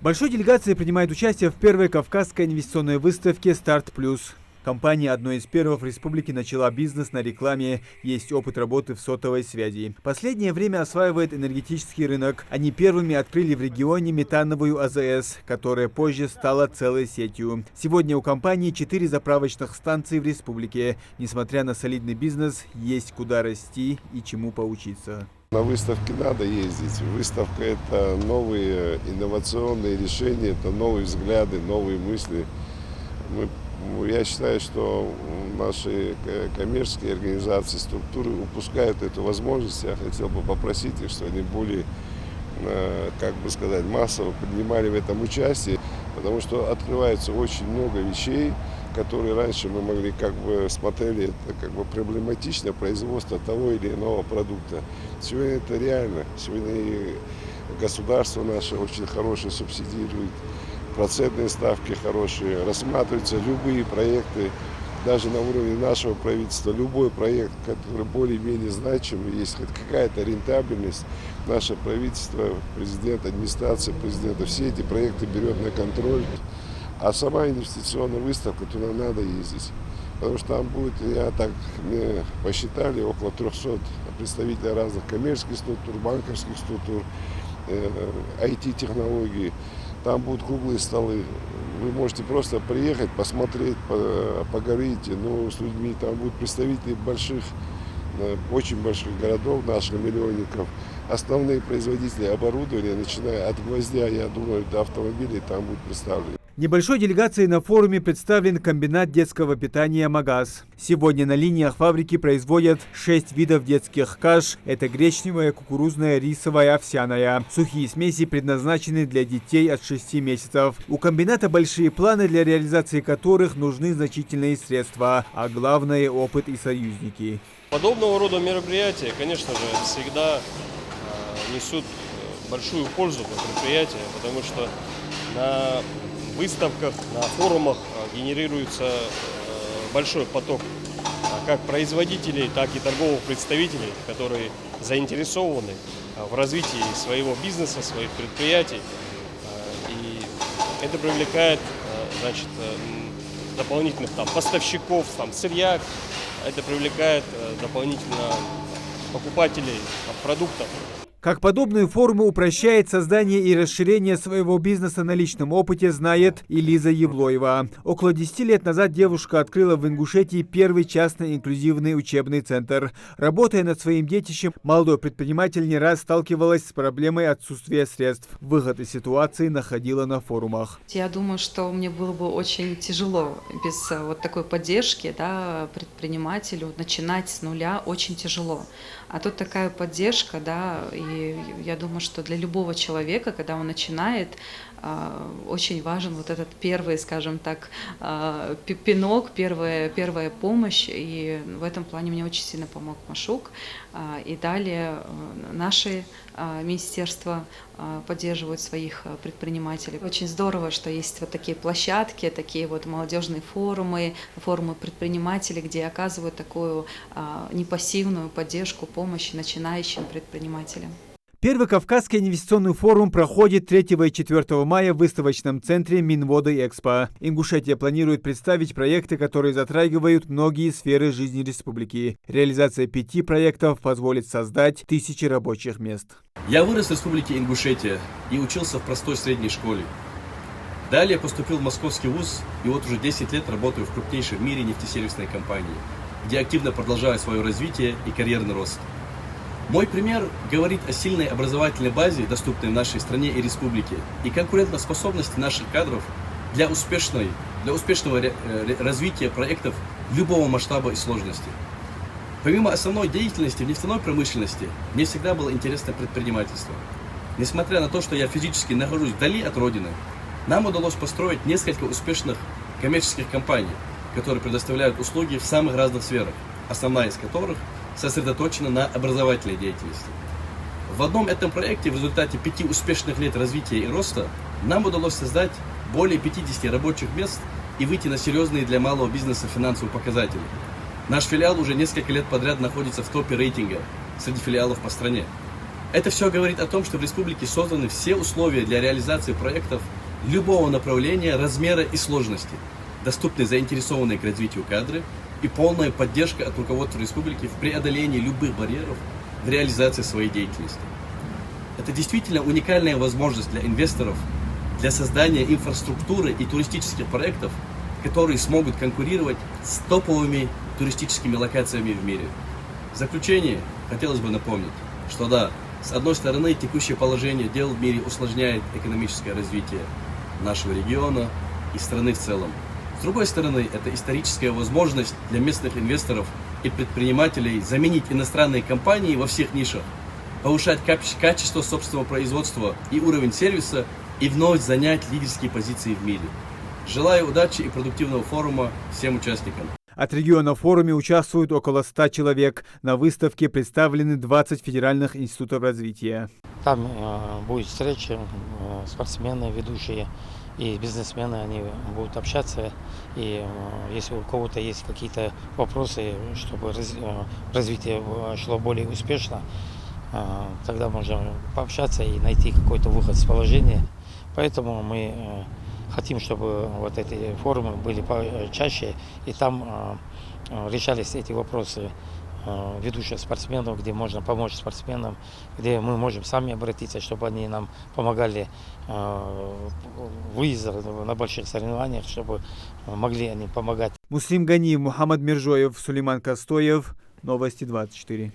Большой делегацией принимает участие в первой Кавказской инвестиционной выставке «Старт Плюс». Компания одной из первых в республике начала бизнес на рекламе, есть опыт работы в сотовой связи. Последнее время осваивает энергетический рынок. Они первыми открыли в регионе метановую АЗС, которая позже стала целой сетью. Сегодня у компании 4 заправочных станции в республике. Несмотря на солидный бизнес, есть куда расти и чему поучиться. На выставке надо ездить. Выставка – это новые инновационные решения, это новые взгляды, новые мысли. Я считаю, что наши коммерческие организации, структуры упускают эту возможность. Я хотел бы попросить их, чтобы они более, массово принимали в этом участие, потому что открывается очень много вещей, которые раньше мы могли смотрели, это проблематично производство того или иного продукта. Сегодня это реально. Сегодня и государство наше очень хорошее субсидирует. Процентные ставки хорошие, рассматриваются любые проекты, даже на уровне нашего правительства, любой проект, который более-менее значимый, есть хоть какая-то рентабельность, наше правительство, президент, администрация президента, все эти проекты берет на контроль. А сама инвестиционная выставка, туда надо ездить, потому что там будет, мы посчитали, около 300 представителей разных коммерческих структур, банковских структур, IT-технологий. Там будут круглые столы. Вы можете просто приехать, посмотреть, поговорить с людьми. Там будут представители очень больших городов, наших миллионников. Основные производители оборудования, начиная от гвоздя, я думаю, до автомобилей, там будут представлены. Небольшой делегацией на форуме представлен комбинат детского питания «Магаз». Сегодня на линиях фабрики производят 6 видов детских каш. Это гречневая, кукурузная, рисовая, овсяная. Сухие смеси предназначены для детей от 6 месяцев. У комбината большие планы, для реализации которых нужны значительные средства, а главное – опыт и союзники. Подобного рода мероприятия, конечно же, всегда несут большую пользу для предприятия, потому что на выставках, на форумах генерируется большой поток как производителей, так и торговых представителей, которые заинтересованы в развитии своего бизнеса, своих предприятий. И это привлекает, дополнительных поставщиков, сырья, это привлекает дополнительно покупателей продуктов. Как подобные форумы упрощает создание и расширение своего бизнеса на личном опыте, знает и Лиза Евлоева. Около 10 лет назад девушка открыла в Ингушетии первый частный инклюзивный учебный центр. Работая над своим детищем, молодой предприниматель не раз сталкивалась с проблемой отсутствия средств. Выход из ситуации находила на форумах. Я думаю, что мне было бы очень тяжело без такой поддержки, предпринимателю начинать с нуля очень тяжело. А тут такая поддержка, и я думаю, что для любого человека, когда он начинает, очень важен этот первый, пинок, первая помощь. И в этом плане мне очень сильно помог Машук. И далее наши министерства поддерживают своих предпринимателей. Очень здорово, что есть такие площадки, такие молодежные форумы предпринимателей, где оказывают такую непассивную поддержку, помощь начинающим предпринимателям. Первый Кавказский инвестиционный форум проходит 3 и 4 мая в выставочном центре Минводы-Экспо. Ингушетия планирует представить проекты, которые затрагивают многие сферы жизни республики. Реализация 5 проектов позволит создать тысячи рабочих мест. Я вырос в республике Ингушетия и учился в простой средней школе. Далее поступил в Московский вуз и уже 10 лет работаю в крупнейшей в мире нефтесервисной компании, где активно продолжаю свое развитие и карьерный рост. Мой пример говорит о сильной образовательной базе, доступной в нашей стране и республике, и конкурентоспособности наших кадров для успешного развития проектов любого масштаба и сложности. Помимо основной деятельности в нефтяной промышленности, мне всегда было интересно предпринимательство. Несмотря на то, что я физически нахожусь вдали от родины, нам удалось построить несколько успешных коммерческих компаний, которые предоставляют услуги в самых разных сферах, основная из которых сосредоточена на образовательной деятельности. В одном этом проекте в результате 5 успешных лет развития и роста нам удалось создать более 50 рабочих мест и выйти на серьезные для малого бизнеса финансовые показатели. Наш филиал уже несколько лет подряд находится в топе рейтинга среди филиалов по стране. Это все говорит о том, что в республике созданы все условия для реализации проектов любого направления, размера и сложности, доступны заинтересованные к развитию кадры и полная поддержка от руководства республики в преодолении любых барьеров в реализации своей деятельности. Это действительно уникальная возможность для инвесторов для создания инфраструктуры и туристических проектов, которые смогут конкурировать с топовыми туристическими локациями в мире. В заключение хотелось бы напомнить, что да, с одной стороны, текущее положение дел в мире усложняет экономическое развитие нашего региона и страны в целом. С другой стороны, это историческая возможность для местных инвесторов и предпринимателей заменить иностранные компании во всех нишах, повышать качество собственного производства и уровень сервиса и вновь занять лидерские позиции в мире. Желаю удачи и продуктивного форума всем участникам. От региона в форуме участвуют около 100 человек. На выставке представлены 20 федеральных институтов развития. Там будет встреча, спортсмены, ведущие и бизнесмены, они будут общаться. И если у кого-то есть какие-то вопросы, чтобы развитие шло более успешно, тогда можно пообщаться и найти какой-то выход из положения. Поэтому мы хотим, чтобы вот эти форумы были чаще, и там решались эти вопросы ведущих спортсменов, где можно помочь спортсменам, где мы можем сами обратиться, чтобы они нам помогали выездах на больших соревнованиях, чтобы могли они помогать. Муслим Ганиев, Мухаммад Миржоев, Сулейман Костоев. Новости 24.